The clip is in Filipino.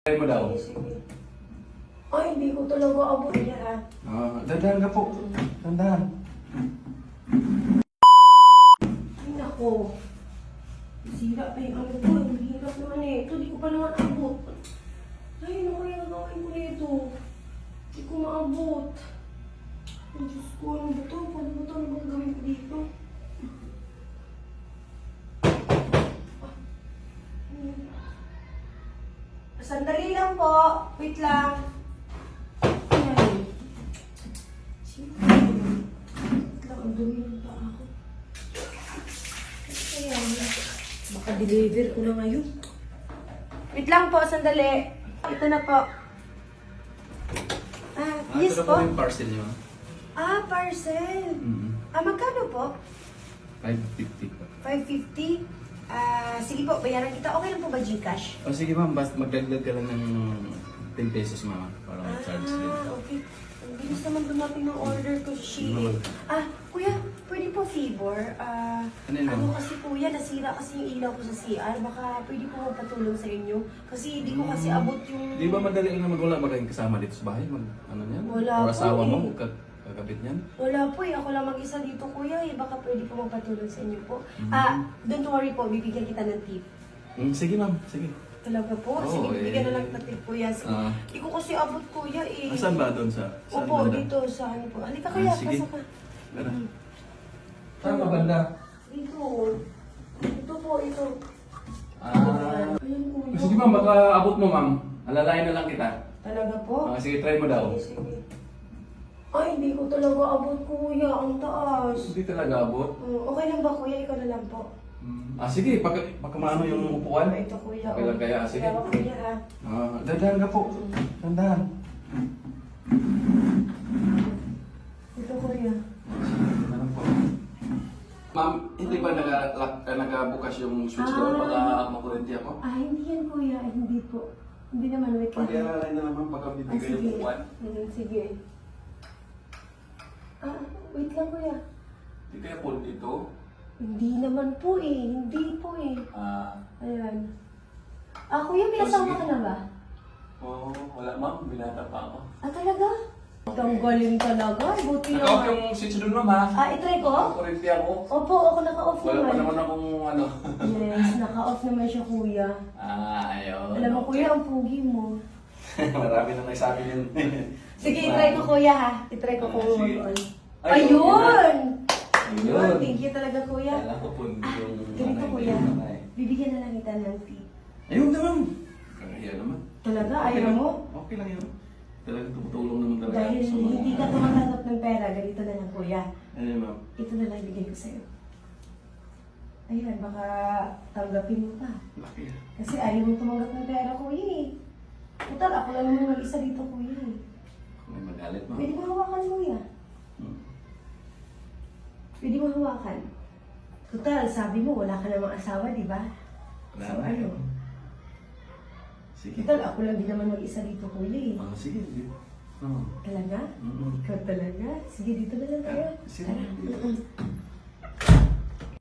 Try mo daw. Sige. Ay, hindi ko talaga abot yan. Dandahan ka po. Dandahan. Ay, nako. Sira pa yung ano ko. Ang hirap naman eh. Ito, di ko pa naman abot. Ay, ano kaya gagawin ko nito? Di ko maabot. Ay, Diyos ko, ano ba ito? Paano ba ito? Ano bang gawin ko dito? Sandali lang po. Wait lang. Ay. Wait lang, ang dumi ng paa ko. Kaya, baka deliver ko na ngayon. Wait lang po, sandali. Ito na po. Yes ito na po. po yung parcel niyo. Parcel. Magkano po? 550 po. 550. Sige po, bayaran kita. Okay lang po ba Gcash? O sige ma'am, basta magdagdag ka lang ng 10 pesos ma'am. Para charge din. Okay. Ang bilis naman dumating ng order ko, Shein. Kuya, pwede po favor? Ano yun, ma'am? Kasi kuya, nasira kasi yung ilaw ko sa CR. Baka pwede po magpatulong sa inyo. Kasi hindi ko kasi abot yung... Di ba madali lang naman wala maging kasama dito sa bahay? Ano niyan? Wala O po asawa eh. mo, kagabit niyan? Wala po eh. Ako lang mag-isa dito, kuya. Baka pwede po magpatulong sa inyo po. Don't worry po. Bibigyan kita ng tip. Sige ma'am, sige. Talaga po? Oo, Sige, bibigyan eh. na lang kita tip, kuya. Sige. Hindi ko kasi abot, kuya eh. Saan ba doon sa... saan Opo, banda? dito sa ano po. Halika kuya, sige. pasok ka. Tara. Saan ka banda? Dito. Ito po, ito. Ayan kuya. Sige ma'am, baka abot mo ma'am. Alalayan na lang kita. Talaga po? Sige, try mo daw. Sige. Ay, hindi ko talaga abot, kuya. Ang taas. Hindi talaga abot. Okay lang ba, kuya? Ikaw na lang po. Sige, pagka maano yung upuan. Ito, kuya. Okay lang kaya, sige. Kaya, kuya, ha? Dandahan ka po. Dandahan. Ito, kuya. Dandahan po. Ma'am, hindi ba nagabukas yung switch doon para makurente ako? Hindi yan, kuya. Hindi po. Hindi naman, wait lang. Pag-iaralay na naman pagka bibigay yung Sige. upuan. Sige. Wait lang, kuya. Hindi kaya po dito. Hindi naman po eh. Hindi po eh. Ayan. Kuya, may Oh, asawa sige. ka na ba? Wala ma'am, binata pa ako. Talaga? Ang galing talaga. Buti Naka-off naman. yung switch doon ma'am ha? I-try ko? Makurente ako. Opo, ako naka-off Wala pa naman. naman akong ano. Yes, naka-off naman siya, kuya. Ayun. Alam mo, kuya, ang pugi mo. Marami na nagsabi yun. Sige, i-try ko, kuya, ha? I-try ko kung sige. mag-on. Ayun! Ayun! Thank you talaga, kuya. Kailangan ko po yung... Ganito, kuya. nanay. Bibigyan na lang kita ng tip. Ayun naman. Kaya naman. Talaga? Okay Ayaw lang. mo? Okay lang yun. Talagang tumutulong naman talaga. Dahil sa mga- hindi ka tumatanggap ng pera, ganito na lang, kuya. Ayun ma'am. Ito na lang ibigay ko sa'yo. Ayan, baka tanggapin mo pa. Laki. Kasi ayaw mo tumanggap ng pera, kuya eh. Total, ako lang naman mag-isa dito, kuya eh. May magalit ma'am. Pwede mo hawakan, kuya. Pwede mo hawakan. Total, sabi mo, wala ka namang asawa, di ba? Wala So, na. ano? Sige. Total, ako lang din naman mag-isa dito, kuya eh. Sige. Talaga? Mm-mm. Ikaw talaga? Sige, dito na lang tayo. Sige. Tara.